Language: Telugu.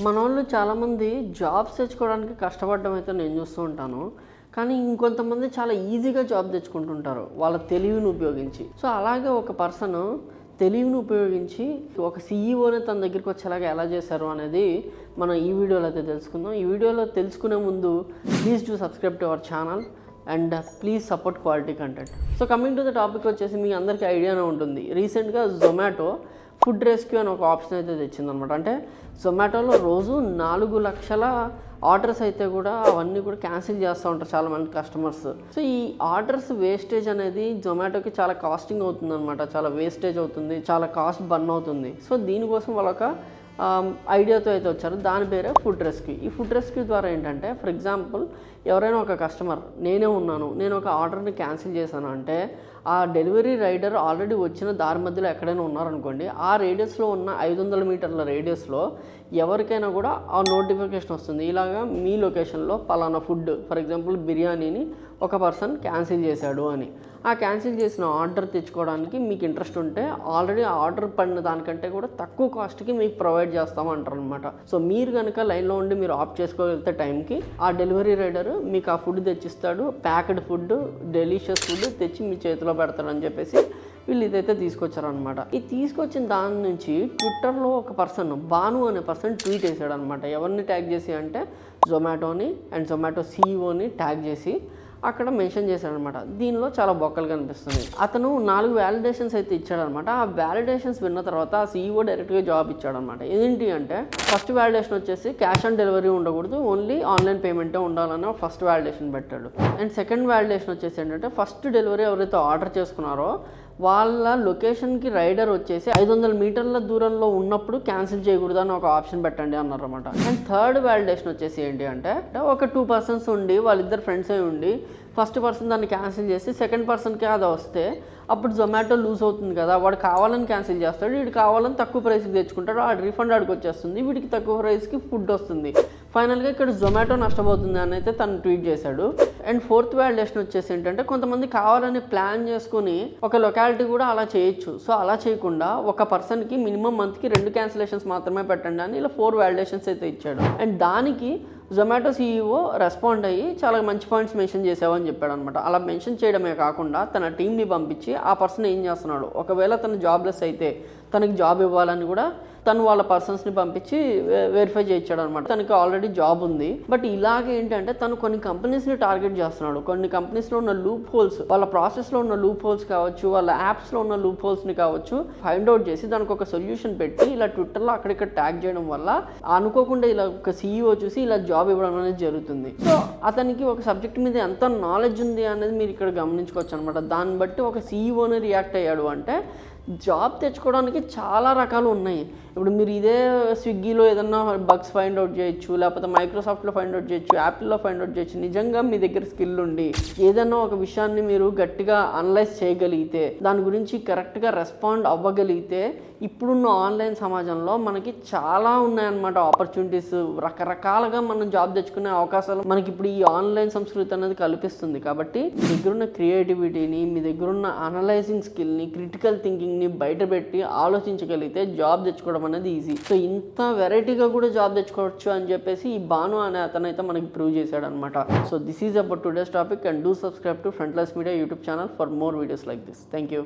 మనోళ్ళు చాలామంది జాబ్స్ తెచ్చుకోవడానికి కష్టపడడం అయితే నేను చూస్తూ ఉంటాను. కానీ ఇంకొంతమంది చాలా ఈజీగా జాబ్ తెచ్చుకుంటుంటారు వాళ్ళ తెలివిని ఉపయోగించి. సో అలాగే ఒక పర్సన్ తెలివిని ఉపయోగించి ఒక సీఈఓని తన దగ్గరికి వచ్చేలాగా ఎలా చేశారు అనేది మనం ఈ వీడియోలో అయితే తెలుసుకుందాం. ఈ వీడియోలో తెలుసుకునే ముందు please do subscribe to our channel and please support quality content. So coming to the topic వచ్చేసి మీ అందరికీ ఐడియానే ఉంటుంది. రీసెంట్గా జొమాటో ఫుడ్ రెస్క్యూ అని ఒక ఆప్షన్ అయితే తెచ్చిందనమాట. అంటే జొమాటోలో రోజు 4 లక్షల ఆర్డర్స్ అయితే కూడా అవన్నీ కూడా క్యాన్సిల్ చేస్తూ ఉంటారు చాలామంది కస్టమర్స్. సో ఈ ఆర్డర్స్ వేస్టేజ్ అనేది జొమాటోకి చాలా కాస్టింగ్ అవుతుంది అనమాట. చాలా వేస్టేజ్ అవుతుంది, చాలా కాస్ట్ బర్న్ అవుతుంది. సో దీనికోసం వాళ్ళొక ఐడియాతో అయితే వచ్చారు. దాని పేరే ఫుడ్ రెస్క్యూ. ఈ ఫుడ్ రెస్క్యూ ద్వారా ఏంటంటే, ఫర్ ఎగ్జాంపుల్ ఎవరైనా ఒక కస్టమర్ నేను ఒక ఆర్డర్ని క్యాన్సిల్ చేశాను అంటే ఆ డెలివరీ రైడర్ ఆల్రెడీ వచ్చిన దారి మధ్యలో ఎక్కడైనా ఉన్నారనుకోండి, ఆ రేడియస్లో ఉన్న 500 మీటర్ల రేడియస్లో ఎవరికైనా కూడా ఆ నోటిఫికేషన్ వస్తుంది. ఇలాగా మీ లొకేషన్లో పలానా ఫుడ్, ఫర్ ఎగ్జాంపుల్ బిర్యానీని ఒక పర్సన్ క్యాన్సిల్ చేశాడు అని. ఆ క్యాన్సిల్ చేసిన ఆర్డర్ తెచ్చుకోవడానికి మీకు ఇంట్రెస్ట్ ఉంటే ఆల్రెడీ ఆర్డర్ పడిన దానికంటే కూడా తక్కువ కాస్ట్కి మీకు ప్రొవైడ్ చేస్తామంటారు అనమాట. సో మీరు కనుక లైన్లో ఉండి మీరు ఆఫ్ చేసుకోగలిగితే టైంకి ఆ డెలివరీ రైడర్ మీకు ఆ ఫుడ్ తెచ్చిస్తాడు. ప్యాక్డ్ ఫుడ్, డెలిషియస్ ఫుడ్ తెచ్చి మీ చేతిలో పెడతాడని చెప్పేసి వీళ్ళు ఇదైతే తీసుకొచ్చారనమాట. ఇది తీసుకొచ్చిన దాని నుంచి ట్విట్టర్లో ఒక పర్సన్, భాను అనే పర్సన్ ట్వీట్ చేశాడు అనమాట. ఎవరిని ట్యాగ్ చేసి అంటే జొమాటోని అండ్ జొమాటో సీఈఓని ట్యాగ్ చేసి అక్కడ మెన్షన్ చేశాడనమాట. దీనిలో చాలా బొక్కలు కనిపిస్తుంది. అతను 4 వ్యాలిడేషన్స్ అయితే ఇచ్చాడనమాట. ఆ వ్యాలిడేషన్స్ విన్న తర్వాత ఆ సీఈఓ డైరెక్ట్గా జాబ్ ఇచ్చాడనమాట. ఏంటి అంటే ఫస్ట్ వ్యాలిడేషన్ వచ్చేసి క్యాష్ ఆన్ డెలివరీ ఉండకూడదు, ఓన్లీ ఆన్లైన్ పేమెంటే ఉండాలని ఫస్ట్ వ్యాలిడేషన్ పెట్టాడు. అండ్ సెకండ్ వ్యాలిడేషన్ వచ్చేసి ఏంటంటే ఫస్ట్ డెలివరీ ఎవరైతే ఆర్డర్ చేసుకున్నారో వాళ్ళ లొకేషన్కి రైడర్ వచ్చేసి 500 మీటర్ల దూరంలో ఉన్నప్పుడు క్యాన్సిల్ చేయకూడదు అని ఒక ఆప్షన్ పెట్టండి అన్నారు అనమాట. అండ్ థర్డ్ వ్యాలిడేషన్ వచ్చేసి ఏంటి అంటే ఒక 2 పర్సన్స్ ఉండి వాళ్ళిద్దరు ఫ్రెండ్స్ అయి ఉండి ఫస్ట్ పర్సన్ దాన్ని క్యాన్సిల్ చేసి సెకండ్ పర్సన్కి అది వస్తే అప్పుడు జొమాటో లూజ్ అవుతుంది కదా. వాడు కావాలని క్యాన్సిల్ చేస్తాడు, వీడు కావాలని తక్కువ ప్రైస్కి తెచ్చుకుంటాడు, ఆ రీఫండ్ ఆడికి వచ్చేస్తుంది, వీడికి తక్కువ ప్రైస్కి ఫుడ్ వస్తుంది. ఫైనల్గా ఇక్కడ జొమాటో నష్టపోతుంది అని అయితే తను ట్వీట్ చేశాడు. అండ్ ఫోర్త్ వ్యాలిడేషన్ వచ్చేసి ఏంటంటే కొంతమంది కావాలని ప్లాన్ చేసుకుని ఒక లొకాలిటీ కూడా అలా చేయొచ్చు. సో అలా చేయకుండా ఒక పర్సన్కి మినిమం మంత్కి 2 క్యాన్సిలేషన్స్ మాత్రమే పెట్టండి అని ఇలా 4 వ్యాలిడేషన్స్ అయితే ఇచ్చాడు. అండ్ దానికి జొమాటో సీఈఓ రెస్పాండ్ అయ్యి చాలా మంచి పాయింట్స్ మెన్షన్ చేసావని చెప్పాడు అనమాట. అలా మెన్షన్ చేయడమే కాకుండా తన టీంని పంపించి ఆ పర్సన్ ఏం చేస్తున్నాడు, ఒకవేళ తను జాబ్లెస్ అయితే తనకి జాబ్ ఇవ్వాలని కూడా తను వాళ్ళ పర్సన్స్ని పంపించి వెరిఫై చేయించాడు అనమాట. తనకి ఆల్రెడీ జాబ్ ఉంది. బట్ ఇలాగే ఏంటంటే తను కొన్ని కంపెనీస్ని టార్గెట్ చేస్తున్నాడు. కొన్ని కంపెనీస్లో ఉన్న లూప్ హోల్స్, వాళ్ళ ప్రాసెస్లో ఉన్న లూప్ హోల్స్ కావచ్చు, వాళ్ళ యాప్స్లో ఉన్న లూప్ హోల్స్ని కావచ్చు ఫైండ్ అవుట్ చేసి దానికి ఒక సొల్యూషన్ పెట్టి ఇలా ట్విట్టర్లో అక్కడిక్కడ ట్యాగ్ చేయడం వల్ల అనుకోకుండా ఇలా ఒక సీఈఓ చూసి ఇలా జాబ్ ఇవ్వడం అనేది జరుగుతుంది. సో అతనికి ఒక సబ్జెక్ట్ మీద ఎంత నాలెడ్జ్ ఉంది అనేది మీరు ఇక్కడ గమనించుకోవచ్చు అనమాట. దాన్ని బట్టి ఒక సీఈఓని రియాక్ట్ అయ్యాడు అంటే జాబ్ తెచ్చుకోవడానికి చాలా రకాలు ఉన్నాయి. ఇప్పుడు మీరు ఇదే స్విగ్గీలో ఏదన్నా బగ్స్ ఫైండ్ అవుట్ చేయొచ్చు, లేకపోతే మైక్రోసాఫ్ట్లో ఫైండ్ అవుట్ చేయొచ్చు, యాపిల్లో ఫైండ్ అవుట్ చేయొచ్చు. నిజంగా మీ దగ్గర స్కిల్ ఉండి ఏదైనా ఒక విషయాన్ని మీరు గట్టిగా అనలైజ్ చేయగలిగితే, దాని గురించి కరెక్ట్గా రెస్పాండ్ అవ్వగలిగితే ఇప్పుడున్న ఆన్లైన్ సమాజంలో మనకి చాలా ఉన్నాయన్నమాట ఆపర్చునిటీస్. రకరకాలుగా మనం జాబ్ తెచ్చుకునే అవకాశాలు మనకి ఇప్పుడు ఈ ఆన్లైన్ సంస్కృతి అనేది కల్పిస్తుంది. కాబట్టి మీ దగ్గరున్న క్రియేటివిటీని, మీ దగ్గరున్న అనలైజింగ్ స్కిల్ని, క్రిటికల్ థింకింగ్ని బయటపెట్టి ఆలోచించగలిగితే జాబ్ తెచ్చుకోవడం అనేది ఈజీ. సో ఇంత వెరైటీగా కూడా జాబ్ తెచ్చుకోవచ్చు అని చెప్పేసి ఈ భాను అనే అతనైతే మనకి ప్రూవ్ చేశాడు అనమాట. So this is about today's topic and do subscribe to Frontlines media YouTube channel for more videos like this. Thank you.